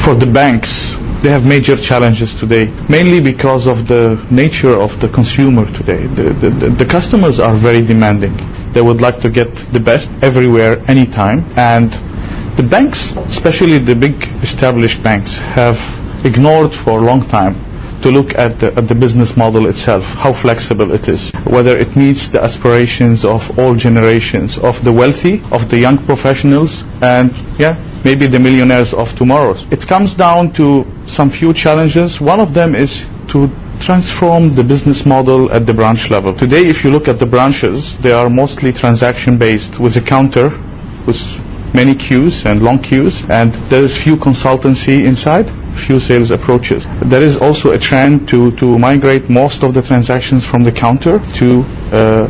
For the banks, they have major challenges today, mainly because of the nature of the consumer today. The customers are very demanding. They would like to get the best everywhere, anytime. And the banks, especially the big established banks, have ignored for a long time to look at the business model itself, how flexible it is, whether it meets the aspirations of all generations, of the wealthy, of the young professionals, and maybe the millionaires of tomorrow. It comes down to some few challenges. One of them is to transform the business model at the branch level. Today, if you look at the branches, they are mostly transaction-based, with a counter, with many queues and long queues, and there is few consultancy inside, few sales approaches. There is also a trend to migrate most of the transactions from the counter to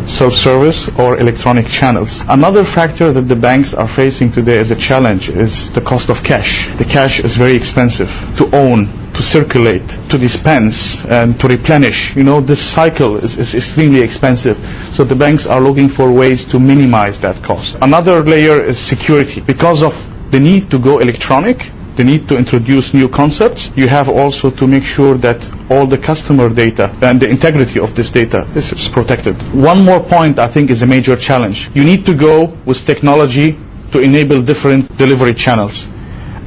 self-service or electronic channels. Another factor that the banks are facing today as a challenge is the cost of cash. The cash is very expensive to own, to circulate, to dispense, and to replenish. This cycle is extremely expensive. So the banks are looking for ways to minimize that cost. Another layer is security. Because of the need to go electronic, the need to introduce new concepts, you have also to make sure that all the customer data and the integrity of this data is protected. One more point I think is a major challenge. You need to go with technology to enable different delivery channels.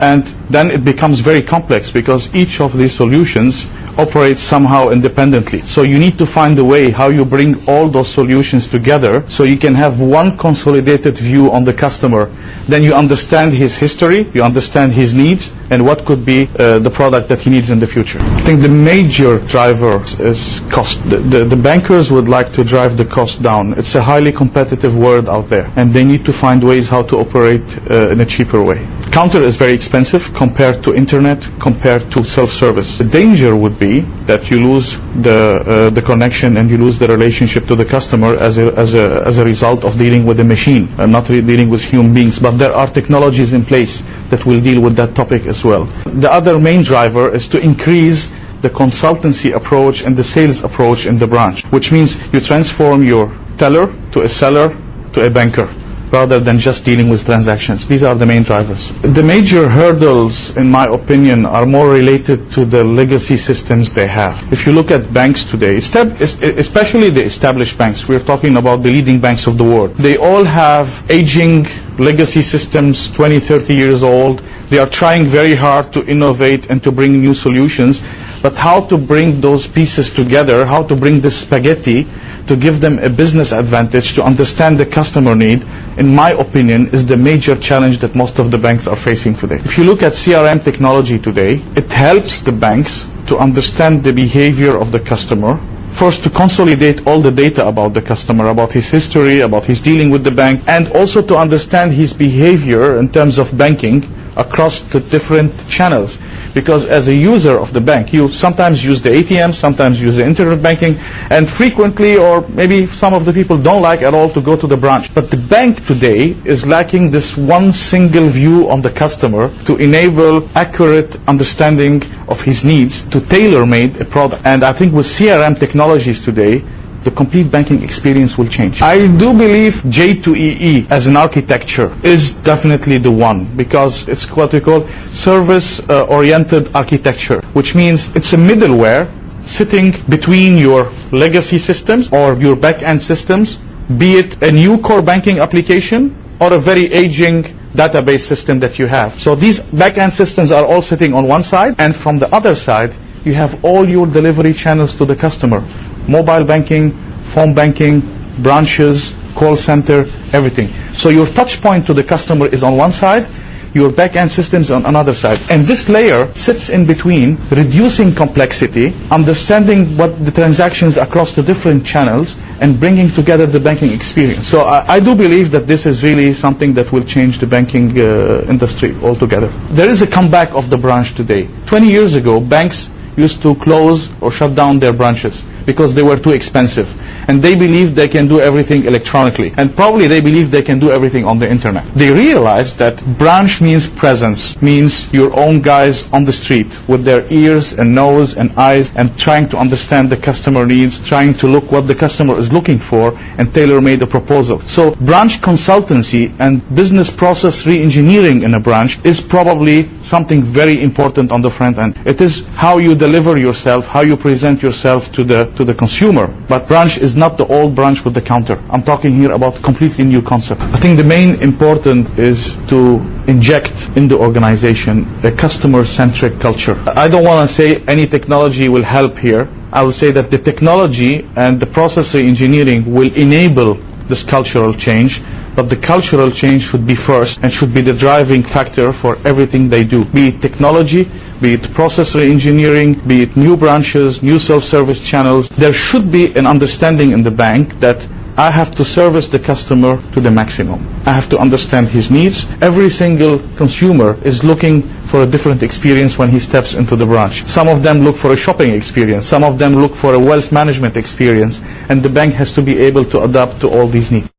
And then it becomes very complex because each of these solutions operates somehow independently. So you need to find a way how you bring all those solutions together so you can have one consolidated view on the customer. Then you understand his history, you understand his needs, and what could be the product that he needs in the future. I think the major driver is cost. The bankers would like to drive the cost down. It's a highly competitive world out there, and they need to find ways how to operate in a cheaper way. Counter is very expensive compared to internet, compared to self-service. The danger would be that you lose the connection and you lose the relationship to the customer as a result of dealing with a machine and not really dealing with human beings. But there are technologies in place that will deal with that topic as well. The other main driver is to increase the consultancy approach and the sales approach in the branch, which means you transform your teller to a seller to a banker, rather than just dealing with transactions. These are the main drivers. The major hurdles, in my opinion, are more related to the legacy systems they have. If you look at banks today, especially the established banks, we're talking about the leading banks of the world, they all have aging legacy systems, 20, 30 years old. They are trying very hard to innovate and to bring new solutions, but how to bring those pieces together, how to bring the spaghetti to give them a business advantage, to understand the customer need, in my opinion, is the major challenge that most of the banks are facing today. If you look at CRM technology today, it helps the banks to understand the behavior of the customer, first to consolidate all the data about the customer, about his history, about his dealing with the bank, and also to understand his behavior in terms of banking across the different channels. Because as a user of the bank, you sometimes use the ATM, sometimes use the internet banking, and frequently, or maybe some of the people don't like at all to go to the branch. But the bank today is lacking this one single view on the customer to enable accurate understanding of his needs, to tailor-made a product. And I think with CRM technologies today, the complete banking experience will change. I do believe J2EE as an architecture is definitely the one, because it's what we call service-oriented architecture, which means it's a middleware sitting between your legacy systems or your back-end systems, be it a new core banking application or a very aging database system that you have. So these back-end systems are all sitting on one side, and from the other side, you have all your delivery channels to the customer. Mobile banking, phone banking, branches, call center, everything. So your touch point to the customer is on one side, your back-end systems on another side. And this layer sits in between, reducing complexity, understanding what the transactions across the different channels, and bringing together the banking experience. So I do believe that this is really something that will change the banking industry altogether. There is a comeback of the branch today. 20 years ago, banks used to close or shut down their branches because they were too expensive. And they believed they can do everything electronically. And probably they believed they can do everything on the internet. They realized that branch means presence, means your own guys on the street with their ears and nose and eyes and trying to understand the customer needs, trying to look what the customer is looking for and tailor-made a proposal. So branch consultancy and business process re-engineering in a branch is probably something very important on the front end. It is how you deliver yourself, how you present yourself to the consumer. But branch is not the old branch with the counter. I'm talking here about completely new concept. I think the main important is to inject in the organization a customer-centric culture. I don't want to say any technology will help here. I will say that the technology and the process engineering will enable this cultural change, but the cultural change should be first and should be the driving factor for everything they do. Be it technology, be it process engineering, be it new branches, new self-service channels. There should be an understanding in the bank that I have to service the customer to the maximum. I have to understand his needs. Every single consumer is looking for a different experience when he steps into the branch. Some of them look for a shopping experience. Some of them look for a wealth management experience. And the bank has to be able to adapt to all these needs.